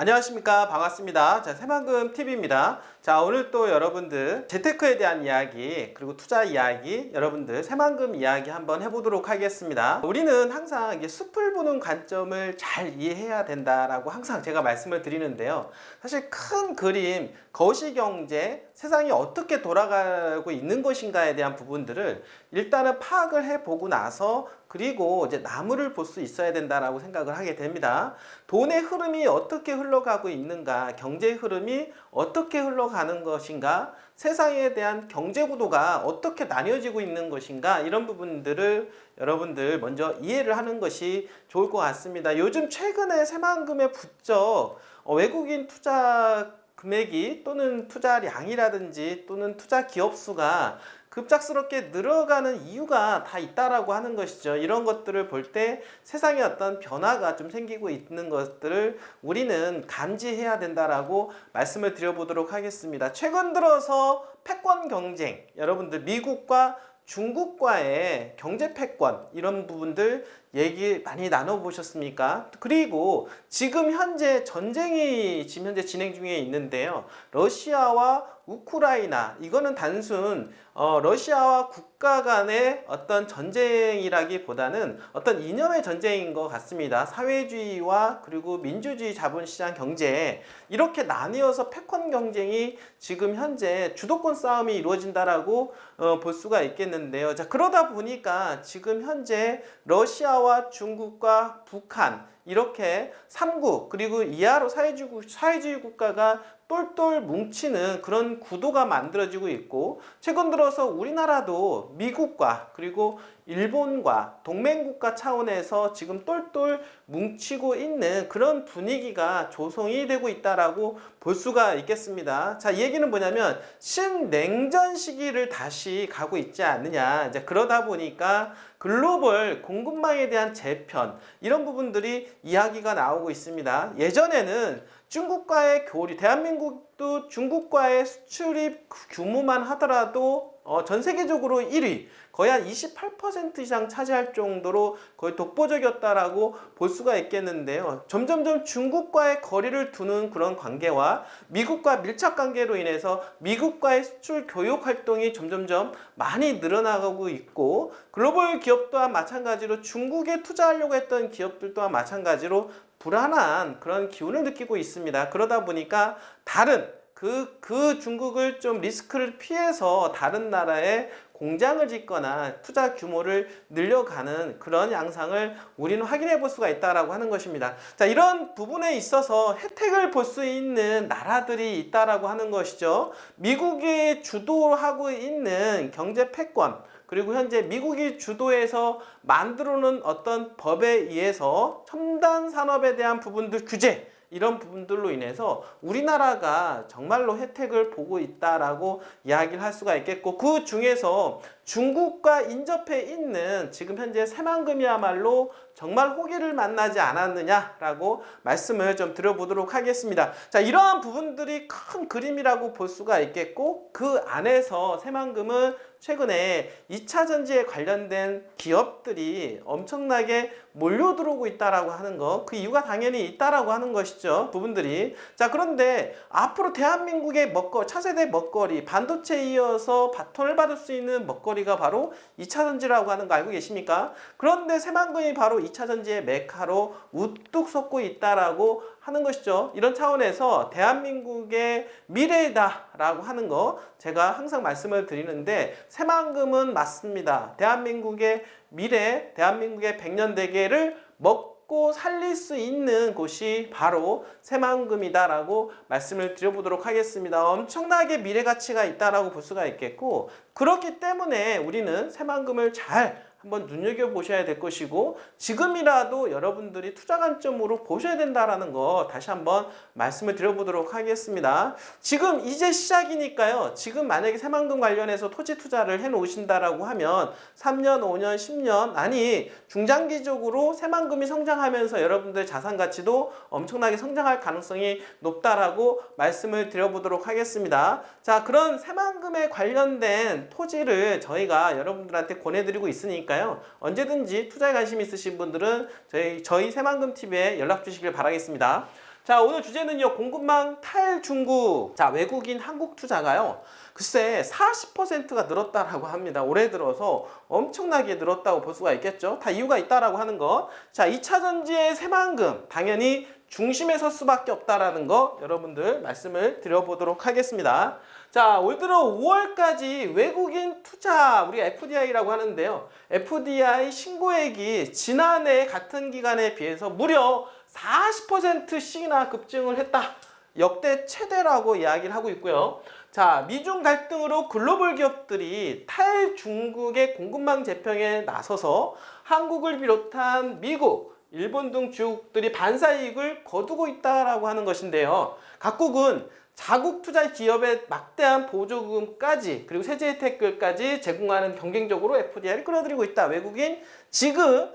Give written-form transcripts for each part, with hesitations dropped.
안녕하십니까. 반갑습니다. 자, 새만금 TV입니다. 자, 오늘 또 여러분들 재테크에 대한 이야기 그리고 투자 이야기 여러분들 새만금 이야기 한번 해보도록 하겠습니다. 우리는 항상 이게 숲을 보는 관점을 잘 이해해야 된다라고 항상 제가 말씀을 드리는데요. 사실 큰 그림, 거시경제, 세상이 어떻게 돌아가고 있는 것인가에 대한 부분들을 일단은 파악을 해보고 나서 그리고 이제 나무를 볼 수 있어야 된다라고 생각을 하게 됩니다. 돈의 흐름이 어떻게 흘러가고 있는가, 경제의 흐름이 어떻게 흘러가는 것인가, 세상에 대한 경제 구도가 어떻게 나뉘어지고 있는 것인가, 이런 부분들을 여러분들 먼저 이해를 하는 것이 좋을 것 같습니다. 요즘 최근에 새만금에 부쩍 외국인 투자 금액이 또는 투자량이라든지 또는 투자 기업 수가 급작스럽게 늘어가는 이유가 다 있다라고 하는 것이죠. 이런 것들을 볼 때 세상에 어떤 변화가 좀 생기고 있는 것들을 우리는 감지해야 된다라고 말씀을 드려보도록 하겠습니다. 최근 들어서 패권 경쟁, 여러분들 미국과 중국과의 경제 패권 이런 부분들 얘기 많이 나눠보셨습니까? 그리고 지금 현재 전쟁이 지금 현재 진행 중에 있는데요. 러시아와 우크라이나, 이거는 단순 러시아와 국가 간의 어떤 전쟁이라기보다는 어떤 이념의 전쟁인 것 같습니다. 사회주의와 그리고 민주주의 자본시장 경제, 이렇게 나뉘어서 패권 경쟁이 지금 현재 주도권 싸움이 이루어진다라고 볼 수가 있겠는데요. 자, 그러다 보니까 지금 현재 러시아와 중국과 북한, 이렇게 3국 그리고 이하로 사회주의 국가가 똘똘 뭉치는 그런 구도가 만들어지고 있고, 최근 들어서 우리나라도 미국과 그리고 일본과 동맹국가 차원에서 지금 똘똘 뭉치고 있는 그런 분위기가 조성이 되고 있다라고 볼 수가 있겠습니다. 자, 이 얘기는 뭐냐면 신냉전 시기를 다시 가고 있지 않느냐. 이제 그러다 보니까 글로벌 공급망에 대한 재편, 이런 부분들이 이야기가 나오고 있습니다. 예전에는 중국과의 교류, 대한민국도 중국과의 수출입 규모만 하더라도 전 세계적으로 1위, 거의 한 28% 이상 차지할 정도로 거의 독보적이었다라고 볼 수가 있겠는데요. 점점점 중국과의 거리를 두는 그런 관계와 미국과 밀착 관계로 인해서 미국과의 수출 교육 활동이 점점점 많이 늘어나고 있고, 글로벌 기업 또한 마찬가지로 중국에 투자하려고 했던 기업들 또한 마찬가지로 불안한 그런 기운을 느끼고 있습니다. 그러다 보니까 다른 그 중국을 좀 리스크를 피해서 다른 나라에 공장을 짓거나 투자 규모를 늘려가는 그런 양상을 우리는 확인해 볼 수가 있다라고 하는 것입니다. 자, 이런 부분에 있어서 혜택을 볼 수 있는 나라들이 있다라고 하는 것이죠. 미국이 주도하고 있는 경제 패권, 그리고 현재 미국이 주도해서 만들어놓은 어떤 법에 의해서 첨단 산업에 대한 부분들 규제, 이런 부분들로 인해서 우리나라가 정말로 혜택을 보고 있다라고 이야기를 할 수가 있겠고, 그 중에서 중국과 인접해 있는 지금 현재 새만금이야말로 정말 호기를 만나지 않았느냐라고 말씀을 좀 드려보도록 하겠습니다. 자, 이러한 부분들이 큰 그림이라고 볼 수가 있겠고, 그 안에서 새만금은 최근에 2차 전지에 관련된 기업들이 엄청나게 몰려들어오고 있다라고 하는 거, 그 이유가 당연히 있다라고 하는 것이죠. 부분들이. 자, 그런데 앞으로 대한민국의 차세대 먹거리, 반도체에 이어서 바톤을 받을 수 있는 먹거리가 바로 2차 전지라고 하는 거 알고 계십니까? 그런데 새만금이 바로 2차 전지의 메카로 우뚝 솟고 있다라고 하는 것이죠. 이런 차원에서 대한민국의 미래다라고 하는 거 제가 항상 말씀을 드리는데, 새만금은 맞습니다. 대한민국의 미래, 대한민국의 100년 대계를 먹고 살릴 수 있는 곳이 바로 새만금이다라고 말씀을 드려보도록 하겠습니다. 엄청나게 미래 가치가 있다라고 볼 수가 있겠고, 그렇기 때문에 우리는 새만금을 잘 한번 눈여겨보셔야 될 것이고, 지금이라도 여러분들이 투자 관점으로 보셔야 된다라는 거 다시 한번 말씀을 드려보도록 하겠습니다. 지금 이제 시작이니까요. 지금 만약에 새만금 관련해서 토지 투자를 해 놓으신다라고 하면 3년, 5년, 10년, 아니 중장기적으로 새만금이 성장하면서 여러분들의 자산 가치도 엄청나게 성장할 가능성이 높다라고 말씀을 드려보도록 하겠습니다. 자, 그런 새만금에 관련된 토지를 저희가 여러분들한테 권해드리고 있으니까 언제든지 투자에 관심 있으신 분들은 저희 새만금 TV에 연락 주시길 바라겠습니다. 자, 오늘 주제는요, 공급망 탈중국. 자, 외국인 한국 투자가요, 글쎄 40%가 늘었다라고 합니다. 올해 들어서 엄청나게 늘었다고 볼 수가 있겠죠. 다 이유가 있다라고 하는 거. 자, 2차 전지의 새만금, 당연히 중심에 설 수밖에 없다라는 거 여러분들 말씀을 드려보도록 하겠습니다. 자, 올 들어 5월까지 외국인 투자, 우리가 FDI라고 하는데요, FDI 신고액이 지난해 같은 기간에 비해서 무려 40%씩이나 급증을 했다. 역대 최대라고 이야기를 하고 있고요. 자, 미중 갈등으로 글로벌 기업들이 탈중국의 공급망 재평에 나서서 한국을 비롯한 미국, 일본 등 주국들이 반사이익을 거두고 있다라고 하는 것인데요. 각국은 자국 투자 기업의 막대한 보조금까지, 그리고 세제 혜택까지 제공하는 경쟁적으로 FDI를 끌어들이고 있다. 외국인 지금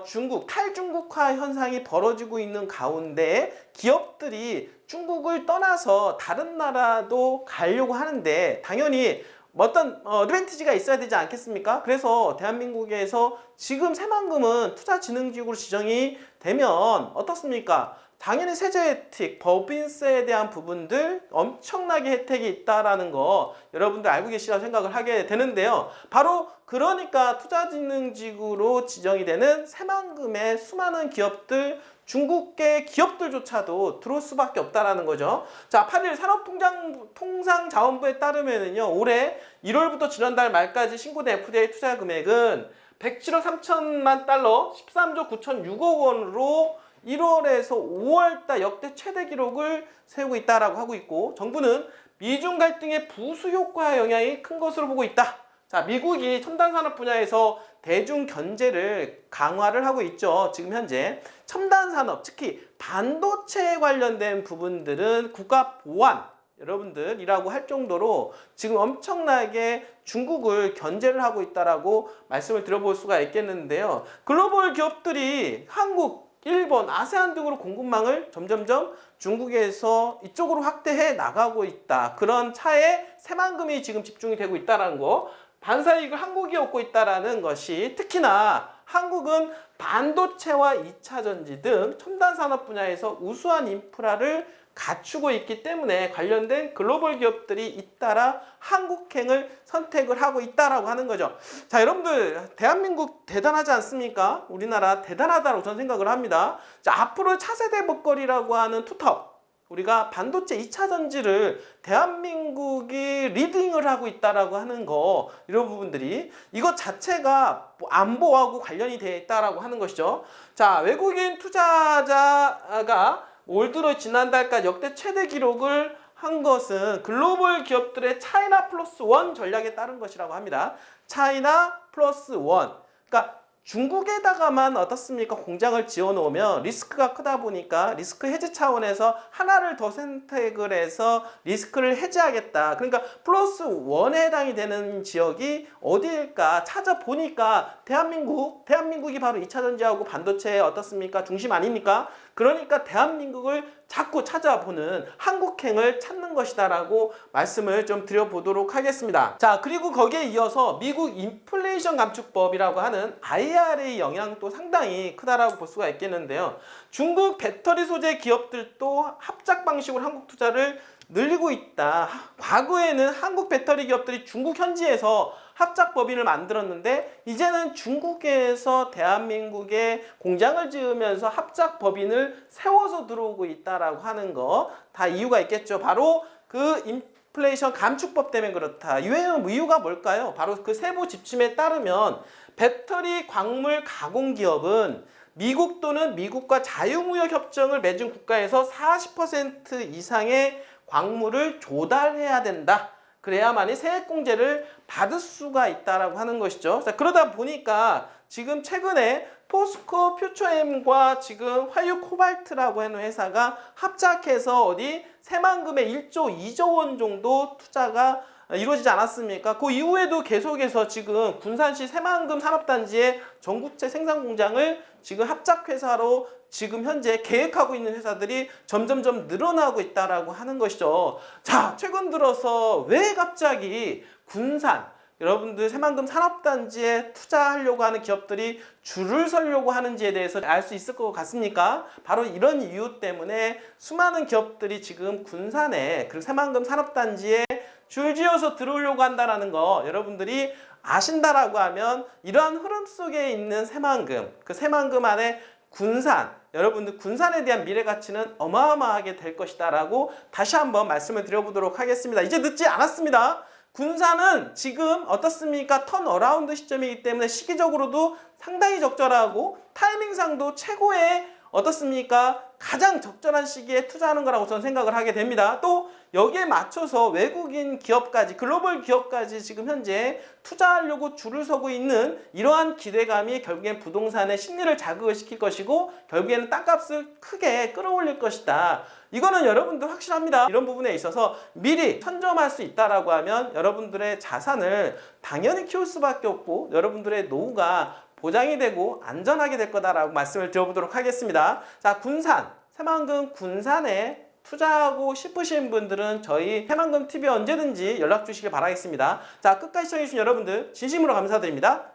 중국 탈중국화 현상이 벌어지고 있는 가운데 기업들이 중국을 떠나서 다른 나라도 가려고 하는데 당연히 어떤 어드밴티지가 있어야 되지 않겠습니까? 그래서 대한민국에서 지금 새만금은 투자진흥지역으로 지정이 되면 어떻습니까? 당연히 세제 혜택, 법인세에 대한 부분들 엄청나게 혜택이 있다라는 거 여러분들 알고 계시라고 생각을 하게 되는데요. 바로 그러니까 투자진흥지구로 지정이 되는 새만금의 수많은 기업들, 중국계 기업들조차도 들어올 수밖에 없다라는 거죠. 자, 8일 산업통상자원부에 따르면요, 올해 1월부터 지난달 말까지 신고된 FDI 투자 금액은 107억 3천만 달러, 13조 9,006억 원으로 1월에서 5월달 역대 최대 기록을 세우고 있다라고 하고 있고, 정부는 미중 갈등의 부수 효과 영향이 큰 것으로 보고 있다. 자, 미국이 첨단 산업 분야에서 대중 견제를 강화를 하고 있죠. 지금 현재 첨단 산업, 특히 반도체에 관련된 부분들은 국가 보안 여러분들이라고 할 정도로 지금 엄청나게 중국을 견제를 하고 있다라고 말씀을 드려볼 수가 있겠는데요. 글로벌 기업들이 한국, 일본, 아세안 등으로 공급망을 점점점 중국에서 이쪽으로 확대해 나가고 있다. 그런 차에 새만금이 지금 집중이 되고 있다는 거, 반사이익을 한국이 얻고 있다는 것이, 특히나 한국은 반도체와 2차 전지 등 첨단 산업 분야에서 우수한 인프라를 갖추고 있기 때문에 관련된 글로벌 기업들이 잇따라 한국행을 선택을 하고 있다라고 하는 거죠. 자, 여러분들 대한민국 대단하지 않습니까? 우리나라 대단하다고 저는 생각을 합니다. 자, 앞으로 차세대 먹거리라고 하는 투톱, 우리가 반도체 2차 전지를 대한민국이 리딩을 하고 있다라고 하는 거, 이런 부분들이 이것 자체가 안보하고 관련이 되어 있다라고 하는 것이죠. 자, 외국인 투자자가 올 들어 지난달까지 역대 최대 기록을 한 것은 글로벌 기업들의 차이나 플러스 원 전략에 따른 것이라고 합니다. 차이나 플러스 원. 그러니까 중국에다가만 어떻습니까? 공장을 지어 놓으면 리스크가 크다 보니까 리스크 해지 차원에서 하나를 더 선택을 해서 리스크를 해지하겠다. 그러니까 플러스 원에 해당이 되는 지역이 어디일까 찾아보니까 대한민국이 바로 2차 전지하고 반도체의 어떻습니까? 중심 아닙니까? 그러니까 대한민국을 자꾸 찾아보는 한국행을 찾는 것이다라고 말씀을 좀 드려보도록 하겠습니다. 자, 그리고 거기에 이어서 미국 인플레이션 감축법이라고 하는 IRA 영향도 상당히 크다라고 볼 수가 있겠는데요. 중국 배터리 소재 기업들도 합작 방식으로 한국 투자를 늘리고 있다. 과거에는 한국 배터리 기업들이 중국 현지에서 합작 법인을 만들었는데 이제는 중국에서 대한민국에 공장을 지으면서 합작 법인을 세워서 들어오고 있다라고 하는 거, 다 이유가 있겠죠. 바로 그 인플레이션 감축법 때문에 그렇다. 이유가 뭘까요? 바로 그 세부 지침에 따르면 배터리 광물 가공 기업은 미국 또는 미국과 자유무역 협정을 맺은 국가에서 40% 이상의 광물을 조달해야 된다. 그래야만이 세액공제를 받을 수가 있다라고 하는 것이죠. 자, 그러다 보니까 지금 최근에 포스코 퓨처엠과 지금 화유 코발트라고 하는 회사가 합작해서 새만금의 1조 2조 원 정도 투자가 이루어지지 않았습니까? 그 이후에도 계속해서 지금 군산시 새만금 산업단지의 전구체 생산 공장을 지금 합작회사로 지금 현재 계획하고 있는 회사들이 점점점 늘어나고 있다라고 하는 것이죠. 자, 최근 들어서 왜 갑자기 군산, 여러분들 새만금 산업단지에 투자하려고 하는 기업들이 줄을 서려고 하는지에 대해서 알 수 있을 것 같습니까? 바로 이런 이유 때문에 수많은 기업들이 지금 군산에 그리고 새만금 산업단지에 줄지어서 들어오려고 한다는 거 여러분들이 아신다라고 하면 이러한 흐름 속에 있는 새만금, 그 새만금 안에 군산, 여러분들 군산에 대한 미래 가치는 어마어마하게 될 것이다 라고 다시 한번 말씀을 드려보도록 하겠습니다. 이제 늦지 않았습니다. 군산은 지금 어떻습니까? 턴어라운드 시점이기 때문에 시기적으로도 상당히 적절하고 타이밍상도 최고의 어떻습니까? 가장 적절한 시기에 투자하는 거라고 저는 생각을 하게 됩니다. 또 여기에 맞춰서 외국인 기업까지 글로벌 기업까지 지금 현재 투자하려고 줄을 서고 있는 이러한 기대감이 결국엔 부동산의 심리를 자극을 시킬 것이고 결국에는 땅값을 크게 끌어올릴 것이다. 이거는 여러분들 확실합니다. 이런 부분에 있어서 미리 선점할 수 있다라고 하면 여러분들의 자산을 당연히 키울 수밖에 없고 여러분들의 노후가 보장이 되고 안전하게 될 거다라고 말씀을 드려보도록 하겠습니다. 자, 군산, 새만금 군산에 투자하고 싶으신 분들은 저희 새만금 TV에 언제든지 연락 주시길 바라겠습니다. 자, 끝까지 시청해주신 여러분들 진심으로 감사드립니다.